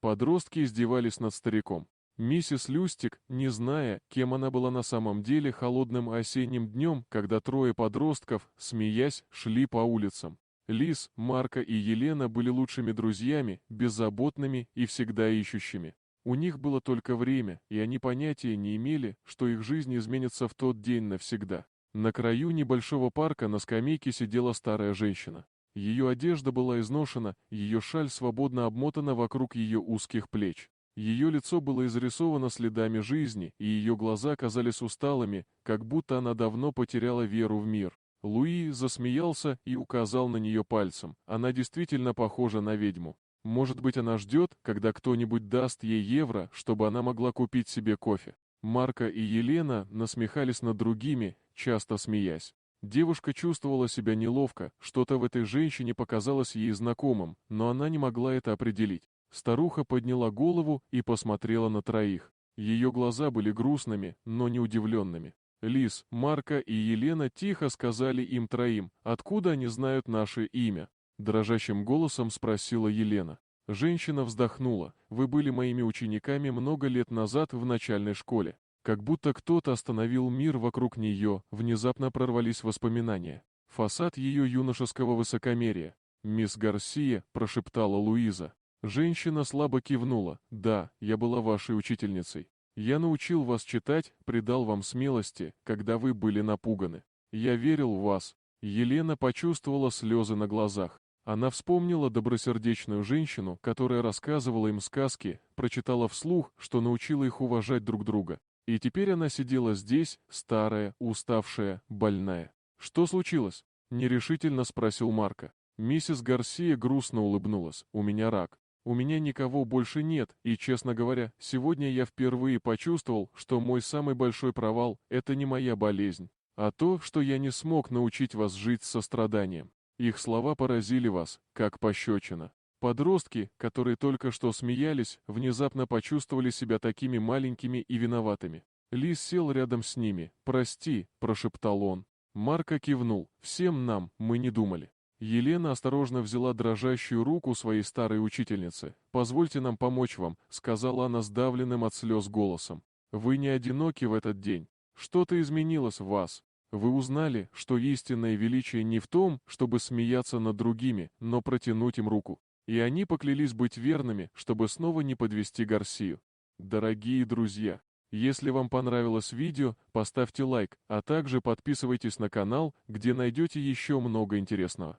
Подростки издевались над стариком. Миссис Люстик, не зная, кем она была на самом деле холодным осенним днем, когда трое подростков, смеясь, шли по улицам. Лиз, Марка и Елена были лучшими друзьями, беззаботными и всегда ищущими. У них было только время, и они понятия не имели, что их жизнь изменится в тот день навсегда. На краю небольшого парка на скамейке сидела старая женщина. Ее одежда была изношена, ее шаль свободно обмотана вокруг ее узких плеч. Ее лицо было изрисовано следами жизни, и ее глаза казались усталыми, как будто она давно потеряла веру в мир. Луи засмеялся и указал на нее пальцем. Она действительно похожа на ведьму. Может быть, она ждет, когда кто-нибудь даст ей евро, чтобы она могла купить себе кофе. Марка и Елена насмехались над другими, часто смеясь. Девушка чувствовала себя неловко, что-то в этой женщине показалось ей знакомым, но она не могла это определить. Старуха подняла голову и посмотрела на троих. Ее глаза были грустными, но не удивленными. Лиз, Марка и Елена тихо сказали им троим, откуда они знают наше имя. Дрожащим голосом спросила Елена. Женщина вздохнула. Вы были моими учениками много лет назад в начальной школе. Как будто кто-то остановил мир вокруг нее, внезапно прорвались воспоминания. Фасад ее юношеского высокомерия. «Мисс Гарсия», — прошептала Луиза. Женщина слабо кивнула. «Да, я была вашей учительницей. Я научил вас читать, придал вам смелости, когда вы были напуганы. Я верил в вас». Елена почувствовала слезы на глазах. Она вспомнила добросердечную женщину, которая рассказывала им сказки, прочитала вслух, что научила их уважать друг друга. И теперь она сидела здесь, старая, уставшая, больная. «Что случилось?» — нерешительно спросил Марко. Миссис Гарсия грустно улыбнулась. «У меня рак. У меня никого больше нет, и, честно говоря, сегодня я впервые почувствовал, что мой самый большой провал — это не моя болезнь, а то, что я не смог научить вас жить с состраданием. Их слова поразили вас, как пощечина». Подростки, которые только что смеялись, внезапно почувствовали себя такими маленькими и виноватыми. Лис сел рядом с ними. «Прости», — прошептал он. Марко кивнул. «Всем нам, мы не думали». Елена осторожно взяла дрожащую руку своей старой учительницы. «Позвольте нам помочь вам», — сказала она сдавленным от слез голосом. «Вы не одиноки в этот день. Что-то изменилось в вас. Вы узнали, что истинное величие не в том, чтобы смеяться над другими, но протянуть им руку. И они поклялись быть верными, чтобы снова не подвести Гарсию. Дорогие друзья, если вам понравилось видео, поставьте лайк, а также подписывайтесь на канал, где найдете еще много интересного.